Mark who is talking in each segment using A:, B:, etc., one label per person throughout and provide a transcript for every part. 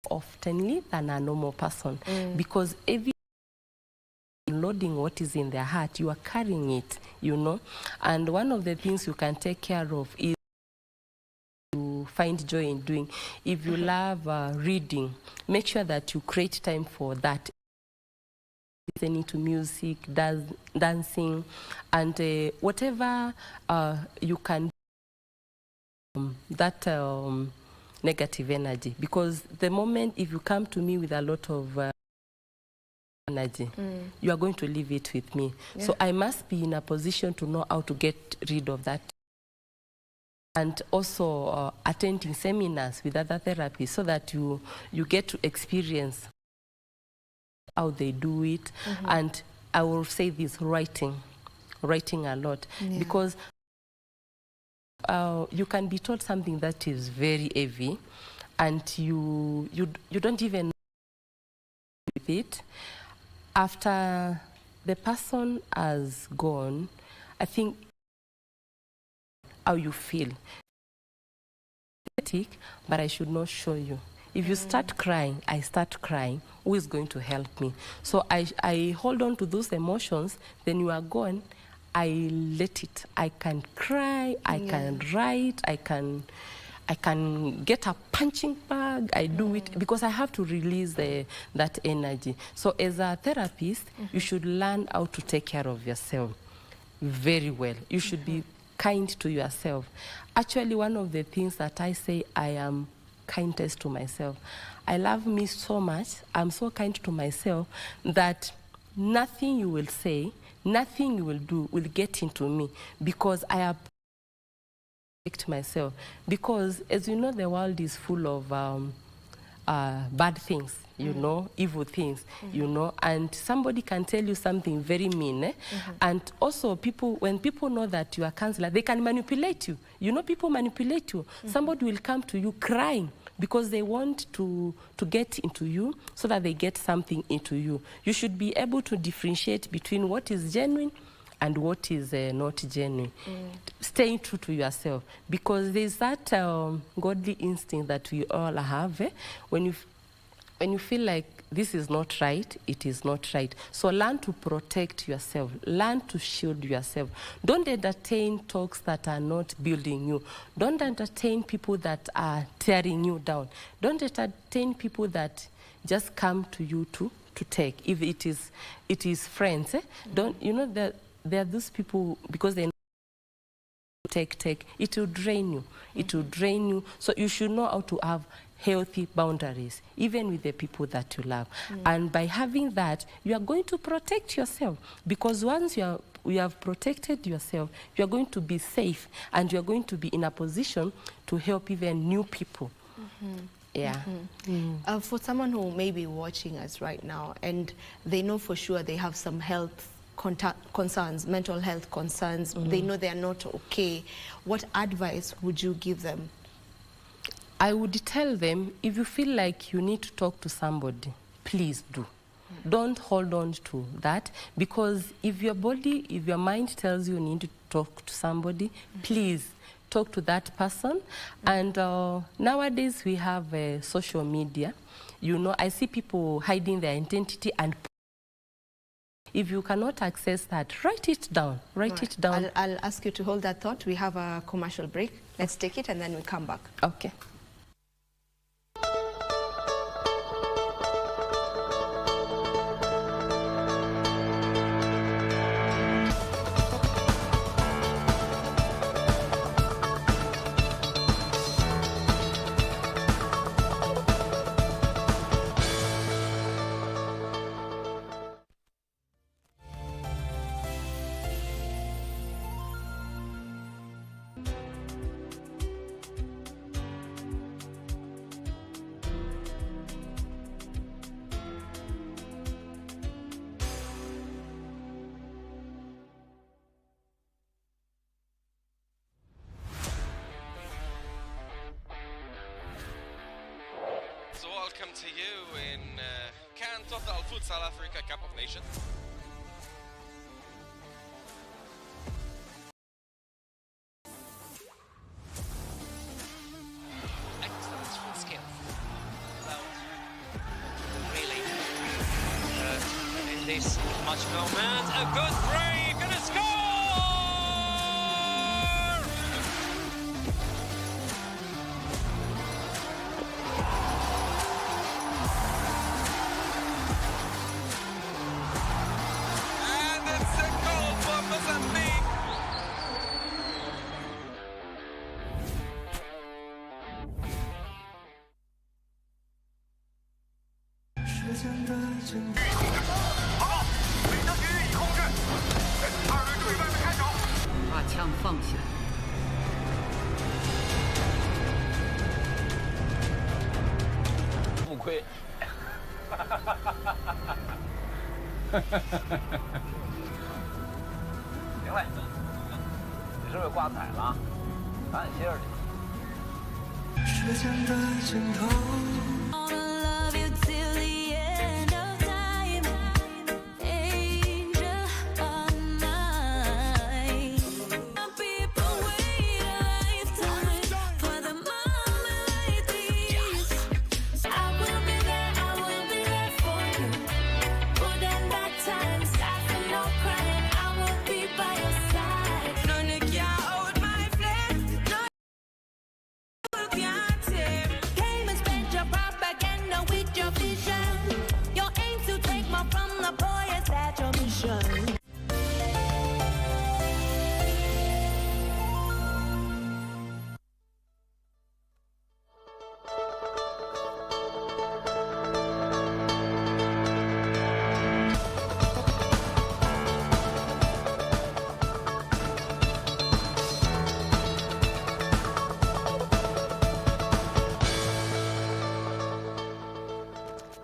A: oftenly than a normal person, because every loading what is in their heart, you are carrying it, you know. And one of the things you can take care of is to find joy in doing. If you love reading, make sure that you create time for that. Listening to music, dancing, and whatever you can that negative energy. Because the moment if you come to me with a lot of energy, you are going to leave it with me. Yeah. So I must be in a position to know how to get rid of that. And also attending seminars with other therapists so that you get to experience how they do it. And I will say this, writing a lot. Yeah. Because you can be taught something that is very heavy and you don't even know with it. After the person has gone, I think how you feel. But I should not show you. If you start crying, I start crying, who is going to help me? So I hold on to those emotions, then you are gone, I let it. I can cry, I can write, I can get a punching bag, I do it because I have to release that energy. So as a therapist, you should learn how to take care of yourself very well. You should be kind to yourself. Actually, one of the things that I say, I am kindest to myself. I love me so much, I'm so kind to myself that nothing you will say, nothing you will do will get into me because I have myself. Because as you know, the world is full of bad things, you know, evil things, you know, and somebody can tell you something very mean. And also when people know that you are counselor, they can manipulate you. You know, people manipulate you. Somebody will come to you crying because they want to get into you so that they get something into you. You should be able to differentiate between what is genuine and what is not genuine. Staying true to yourself, because there's that godly instinct that we all have. When you feel like this is not right, it is not right. So learn to protect yourself. Learn to shield yourself. Don't entertain talks that are not building you. Don't entertain people that are tearing you down. Don't entertain people that just come to you to take. If it is friends, don't, you know, that there are those people, because they take, it will drain you. It will drain you. So you should know how to have healthy boundaries, even with the people that you love. And by having that, you are going to protect yourself. Because once you have protected yourself, you are going to be safe and you are going to be in a position to help even new people. Yeah.
B: For someone who may be watching us right now and they know for sure they have some health concerns, mental health concerns, they know they are not okay, what advice would you give them?
A: I would tell them, if you feel like you need to talk to somebody, please do. Don't hold on to that, because if your mind tells you need to talk to somebody, please talk to that person. And nowadays we have social media. You know, I see people hiding their identity, and if you cannot access that, write it down. Write it down.
B: I'll ask you to hold that thought. We have a commercial break. Let's take it and then we come back.
A: Okay.
C: So welcome to you in Cannes of the Al-Futsal Africa Cup of Nations. Excellent full skills.
D: this much moment. A good break and a score!
C: And it's a goal for Mozambique.
E: Love you till the end of time, angel of mine. Some people wait a lifetime for the moment like this. I will be there for you. Good and bad times, laughing or crying, I will be by your side. None of you hold my flesh, none of you can't tame. Came and spent your propaganda with your vision. Your aim to take more from the boy, is that your mission?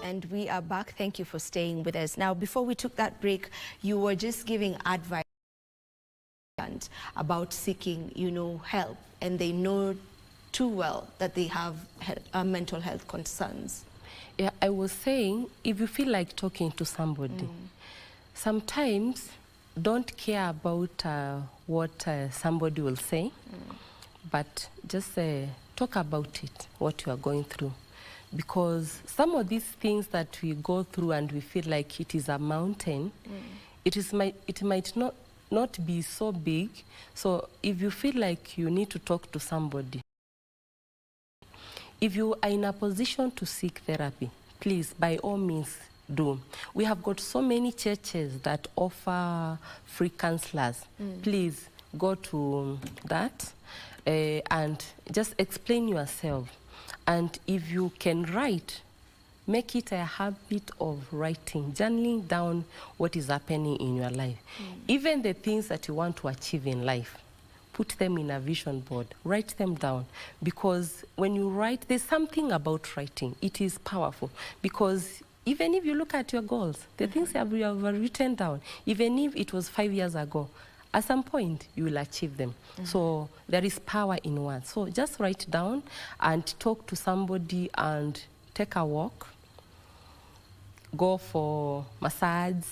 B: And we are back. Thank you for staying with us. Now, before we took that break, you were just giving advice about seeking, help, and they know too well that they have mental health concerns.
A: Yeah, I was saying, if you feel like talking to somebody, sometimes don't care about what somebody will say, but just talk about it, what you are going through. Because some of these things that we go through and we feel like it is a mountain, it might not be so big. So if you feel like you need to talk to somebody, if you are in a position to seek therapy, please, by all means, do. We have got so many churches that offer free counselors. Please go to that and just explain yourself. And if you can write, make it a habit of writing, journaling down what is happening in your life. Even the things that you want to achieve in life, put them in a vision board, write them down. Because when you write, there's something about writing. It is powerful. Because even if you look at your goals, the things you have written down, even if it was 5 years ago, at some point you will achieve them. So there is power in words. So just write down and talk to somebody and take a walk, go for massage,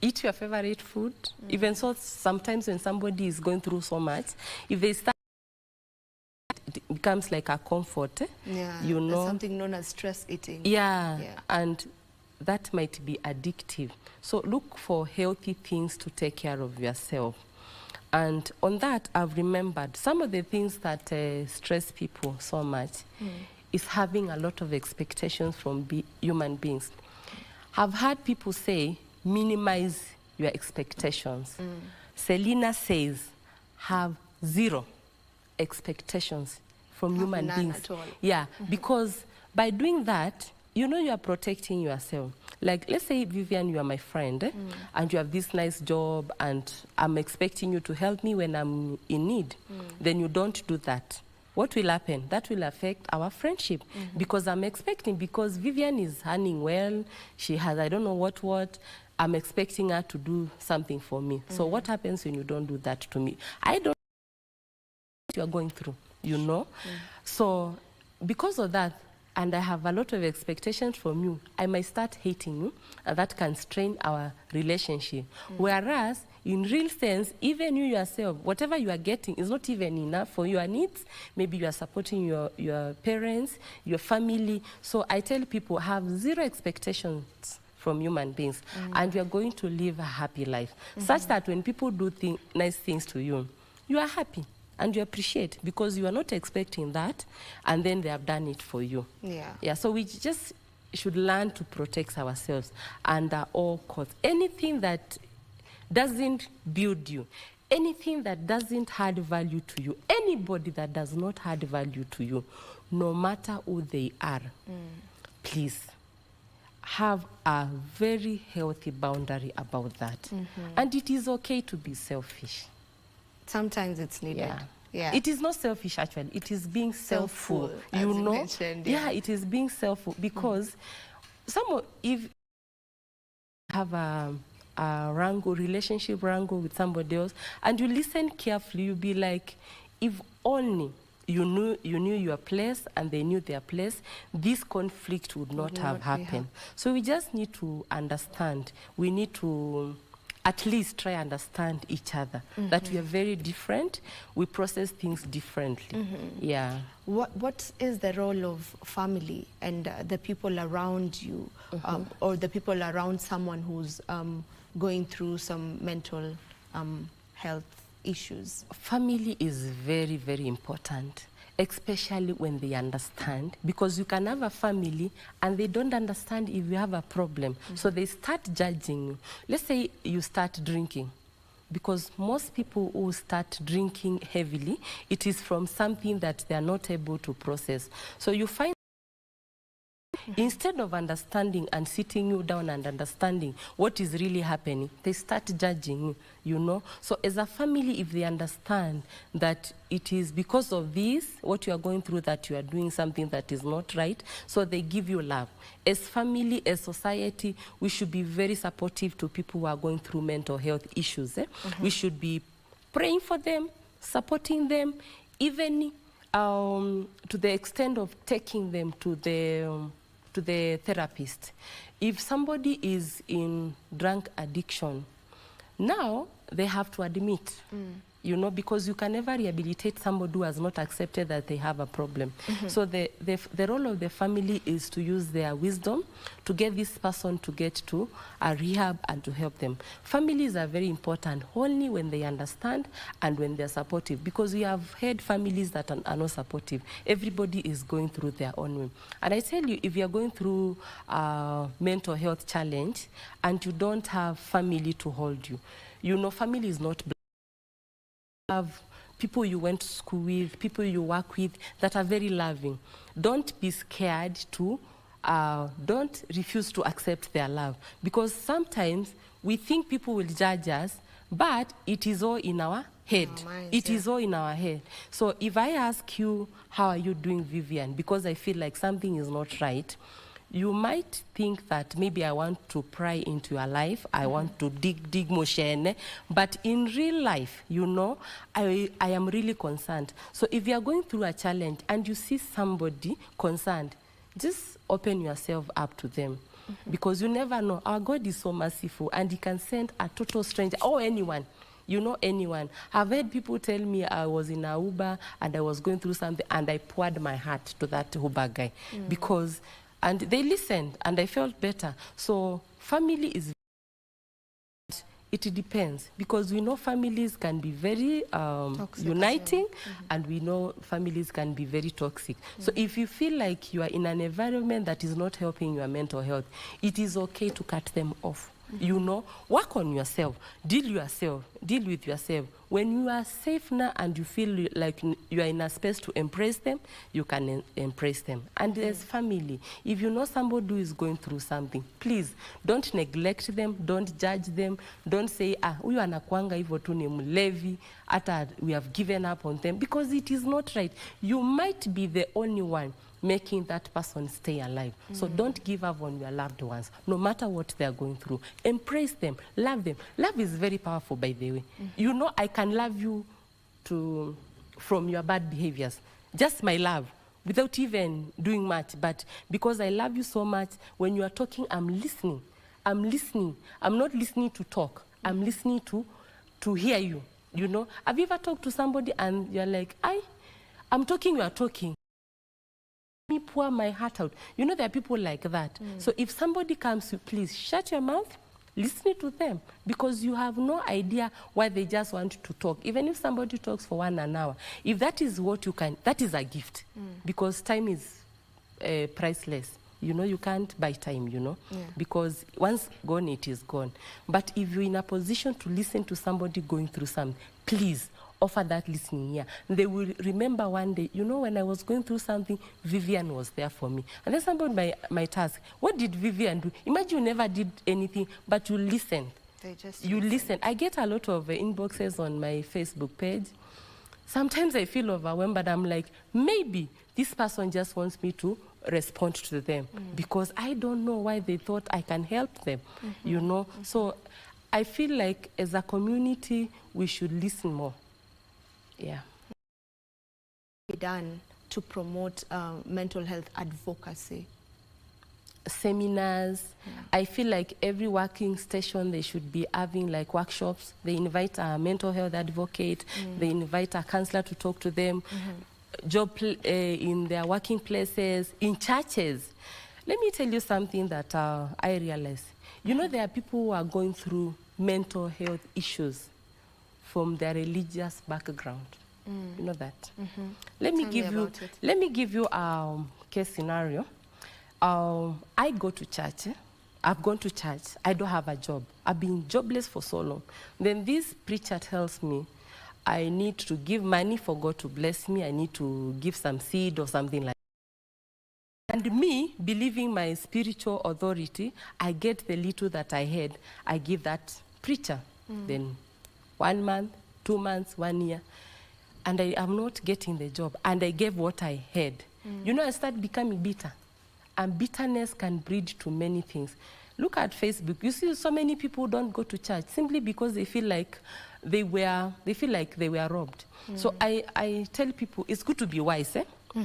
A: eat your favorite food. Even so, sometimes when somebody is going through so much, if they start, it becomes like a comfort.
B: Yeah,
A: you know,
B: something known as stress eating.
A: Yeah, and that might be addictive. So look for healthy things to take care of yourself. And on that, I've remembered some of the things that stress people so much is having a lot of expectations from human beings. I've heard people say, minimize your expectations. Selena says, have zero expectations from human beings.
B: At all.
A: Yeah, because by doing that, you know you are protecting yourself. Like, let's say, Vivian, you are my friend, and you have this nice job, and I'm expecting you to help me when I'm in need. Then you don't do that. What will happen? That will affect our friendship. Because I'm expecting, because Vivian is earning well, she has, I don't know what, I'm expecting her to do something for me. So what happens when you don't do that to me? I don't know what you are going through, you know? So because of that, and I have a lot of expectations from you, I might start hating you, and that can strain our relationship. Whereas, in real sense, even you yourself, whatever you are getting is not even enough for your needs. Maybe you are supporting your parents, your family. So I tell people, have zero expectations from from human beings, and you are going to live a happy life, such that when people do nice things to you, you are happy and you appreciate, because you are not expecting that, and then they have done it for you. Yeah, so we just should learn to protect ourselves under all costs. Anything that doesn't build you, anything that doesn't add value to you, anybody that does not add value to you, no matter who they are, please have a very healthy boundary about that. And it is okay to be selfish.
B: Sometimes it's needed. Yeah.
A: It is not selfish, actually. It is being selfful.
B: As
A: You
B: you
A: know?
B: mentioned,
A: Yeah, it is being selfful, because if you have a relationship wrangle with somebody else, and you listen carefully, you'll be like, if only you knew your place and they knew their place, this conflict would not have happened. So we just need to understand. We need to at least try and understand each other, that we are very different, we process things differently. Yeah.
B: What is the role of family and the people around you, or the people around someone who's going through some mental health issues?
A: Family is very, very important, especially when they understand, because you can have a family and they don't understand if you have a problem. So they start judging you. Let's say you start drinking, because most people who start drinking heavily, it is from something that they are not able to process. So you find instead of understanding and sitting you down and understanding what is really happening, they start judging you, you know. So as a family, if they understand that it is because of this, what you are going through, that you are doing something that is not right, so they give you love. As family, as society, we should be very supportive to people who are going through mental health issues. We should be praying for them, supporting them, even to the extent of taking them to the therapist. If somebody is in drug addiction, now they have to admit, you know, because you can never rehabilitate somebody who has not accepted that they have a problem. So the role of the family is to use their wisdom to get this person to get to a rehab and to help them. Families are very important only when they understand and when they're supportive, because we have had families that are not supportive. Everybody is going through their own way. And I tell you, if you're going through a mental health challenge and you don't have family to hold you, you know, family is not have people you went to school with, people you work with that are very loving. Don't be scared to, don't refuse to accept their love, because sometimes we think people will judge us, but it is all in our head. It is all in our head. So if I ask you, how are you doing, Vivian, because I feel like something is not right, you might think that maybe I want to pry into your life, I want to dig moshene, but in real life, you know, I am really concerned. So if you are going through a challenge and you see somebody concerned, just open yourself up to them, because you never know. Our God is so merciful, and He can send a total stranger or anyone. You know, anyone. I've heard people tell me I was in a Uber and I was going through something, and I poured my heart to that Uber guy, because and they listened, and I felt better. So family is, it depends, because we know families can be very uniting, and we know families can be very toxic. So if you feel like you are in an environment that is not helping your mental health, it is okay to cut them off. You know, work on yourself, deal with yourself. When you are safe now and you feel like you are in a space to embrace them, you can embrace them. And as family, if you know somebody who is going through something, please don't neglect them, don't judge them, don't say, huyu anakuanga hivyo tu ni mlevi, hata we have given up on them, because it is not right. You might be the only one making that person stay alive. So don't give up on your loved ones, no matter what they are going through. Embrace them, love them. Love is very powerful, by the way. You know, I can love you from your bad behaviors. Just my love, without even doing much. But because I love you so much, when you are talking, I'm listening. I'm listening. I'm not listening to talk. I'm listening to hear you. You know, have you ever talked to somebody and you're like, I'm talking, you are talking. me pour my heart out. You know, there are people like that. So if somebody comes, please shut your mouth, listen to them, because you have no idea why they just want to talk. Even if somebody talks for an hour, if that is what you can, that is a gift, because time is priceless. You know, you can't buy time, you know, because once gone, it is gone. But if you're in a position to listen to somebody going through something, please offer that listening ear. They will remember one day, you know, when I was going through something, Vivian was there for me. And then somebody might ask, what did Vivian do? Imagine you never did anything, but you listened.
B: They just
A: You listen. I get a lot of inboxes on my Facebook page. Sometimes I feel overwhelmed, but I'm like, maybe this person just wants me to respond to them because I don't know why they thought I can help them, you know. So I feel like as a community, we should listen more. Yeah.
B: Be done to promote mental health advocacy.
A: Seminars. I feel like every working station, they should be having like workshops. They invite a mental health advocate. They invite a counselor to talk to them. In their working places, in churches. Let me tell you something that I realize. You know, there are people who are going through mental health issues from their religious background. You know that. Let me give you a case scenario. I go to church. I've gone to church. I don't have a job. I've been jobless for so long. Then this preacher tells me I need to give money for God to bless me. I need to give some seed or something like that. And me, believing my spiritual authority, I get the little that I had, I give that preacher. Then 1 month, 2 months, 1 year, and I am not getting the job. And I gave what I had. You know, I start becoming bitter. And bitterness can breed to many things. Look at Facebook. You see so many people don't go to church simply because they feel like they feel like they were robbed. So I tell people it's good to be wise.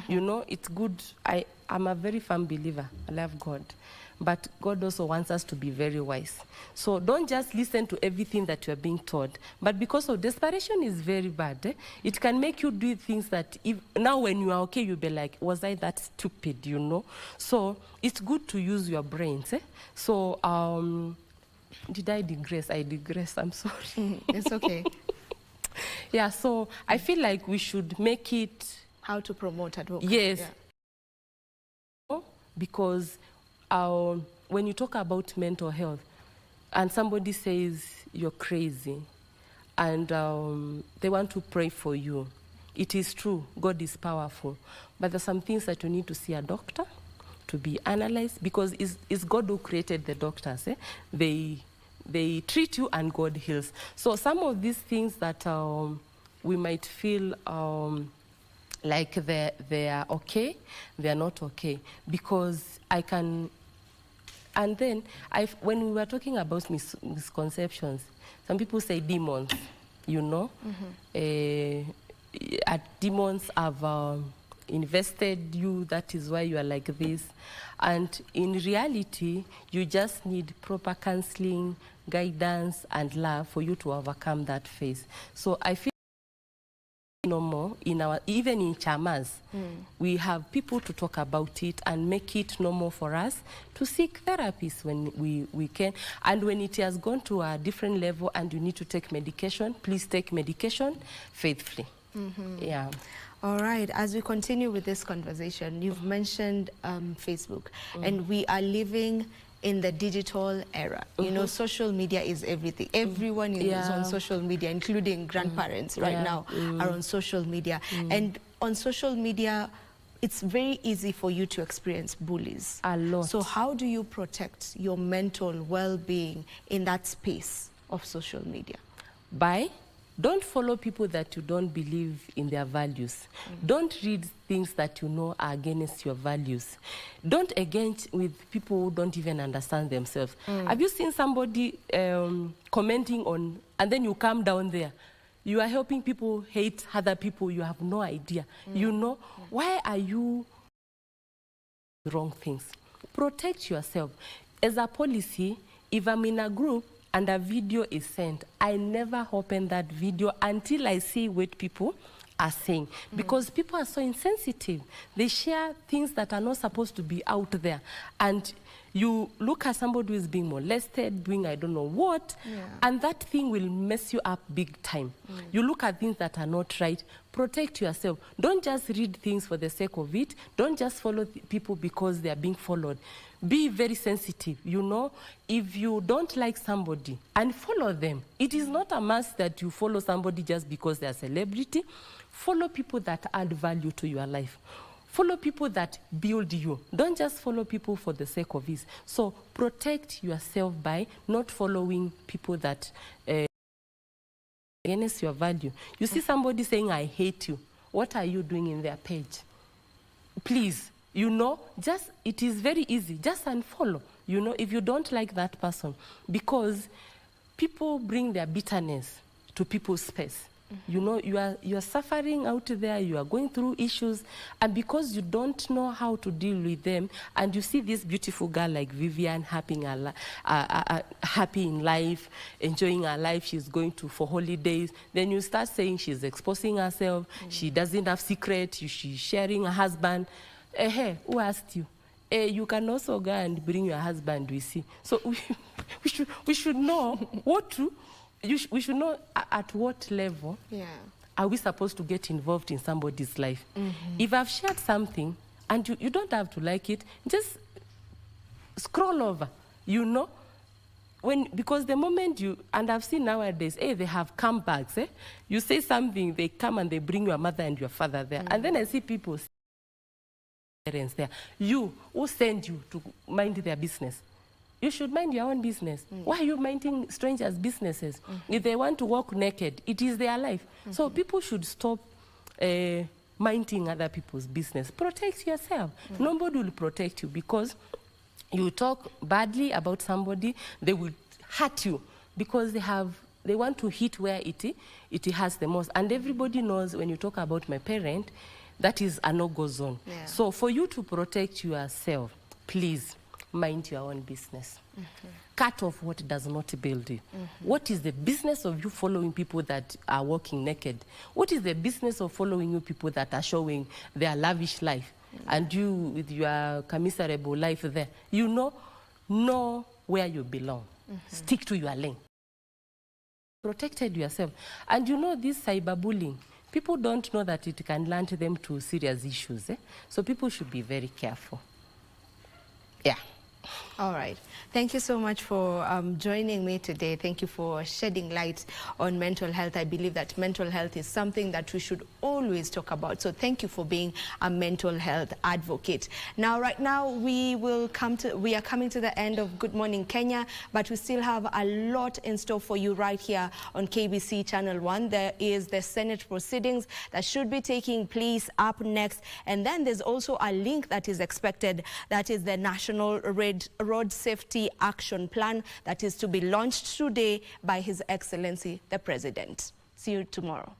A: You know, it's good. I'm a very firm believer. I love God. But God also wants us to be very wise. So don't just listen to everything that you're being taught. But because of desperation is very bad, it can make you do things that now when you are okay, you'll be like, was I that stupid, you know? So it's good to use your brains. So did I digress? I digress, I'm sorry.
B: It's okay.
A: Yeah, so I feel like we should make it...
B: How to promote advocacy.
A: Yes. Yeah. Because when you talk about mental health and somebody says you're crazy and they want to pray for you, it is true, God is powerful. But there's some things that you need to see a doctor to be analyzed because it's God who created the doctors. They treat you and God heals. So some of these things that we might feel like they are okay, they are not okay. Because I can... And then, when we were talking about misconceptions, some people say demons, you know. Demons have invested you, that is why you are like this. And in reality, you just need proper counseling, guidance, and love for you to overcome that phase. So I feel no more even in chamas, we have people to talk about it and make it normal for us to seek therapists when we can. And when it has gone to a different level and you need to take medication, please take medication faithfully. Yeah.
B: All right, as we continue with this conversation, you've mentioned Facebook, and we are living in the digital era. You know, social media is everything. Everyone is on social media, including grandparents right now are on social media. And on social media, it's very easy for you to experience bullies.
A: A lot.
B: So how do you protect your mental well-being in that space of social media?
A: Don't follow people that you don't believe in their values. Don't read things that you know are against your values. Don't engage with people who don't even understand themselves. Have you seen somebody commenting on, and then you come down there? You are helping people hate other people. You have no idea. You know, why are you wrong things? Protect yourself. As a policy, if I'm in a group, and a video is sent, I never open that video until I see what people are saying, because people are so insensitive. They share things that are not supposed to be out there. And you look at somebody who is being molested, doing I don't know what, and that thing will mess you up big time. You look at things that are not right. Protect yourself. Don't just read things for the sake of it. Don't just follow people because they are being followed. Be very sensitive. You know, if you don't like somebody, and follow them. It is not a must that you follow somebody just because they are a celebrity. Follow people that add value to your life. Follow people that build you. Don't just follow people for the sake of it. So protect yourself by not following people that against your value. You see somebody saying, I hate you. What are you doing in their page? Please, you know, just, it is very easy. Just unfollow, you know, if you don't like that person. Because people bring their bitterness to people's space. You know, you are suffering out there, you are going through issues, and because you don't know how to deal with them, and you see this beautiful girl like Vivian happy in life, enjoying her life, she's going for holidays, then you start saying she's exposing herself, she doesn't have secret, she's sharing her husband. Hey, who asked you? You can also go and bring your husband, we see. So we should know what to. We should know at what level are we supposed to get involved in somebody's life. If I've shared something and you don't have to like it, just scroll over, you know. Because the moment and I've seen nowadays, they have comebacks. You say something, they come and they bring your mother and your father there. And then I see people parents there. You, who send you to mind their business? You should mind your own business. Why are you minding strangers' businesses? If they want to walk naked, it is their life. So people should stop minding other people's business. Protect yourself. Nobody will protect you because you talk badly about somebody, they will hurt you because they want to hit where it has the most. And everybody knows when you talk about my parent, that is a no-go zone. So for you to protect yourself, please, mind your own business. Cut off what does not build you. What is the business of you following people that are walking naked? What is the business of following you people that are showing their lavish life? And you with your commiserable life there. You know where you belong. Stick to your lane. Protected yourself. And you know this cyberbullying, people don't know that it can land them to serious issues. So people should be very careful. Yeah.
B: All right. Thank you so much for joining me today. Thank you for shedding light on mental health. I believe that mental health is something that we should always talk about. So thank you for being a mental health advocate. Now, right now, we are coming to the end of Good Morning Kenya, but we still have a lot in store for you right here on KBC Channel 1. There is the Senate proceedings that should be taking place up next. And then there's also a link that is expected, that is the National Road Safety Action Plan that is to be launched today by His Excellency the President. See you tomorrow.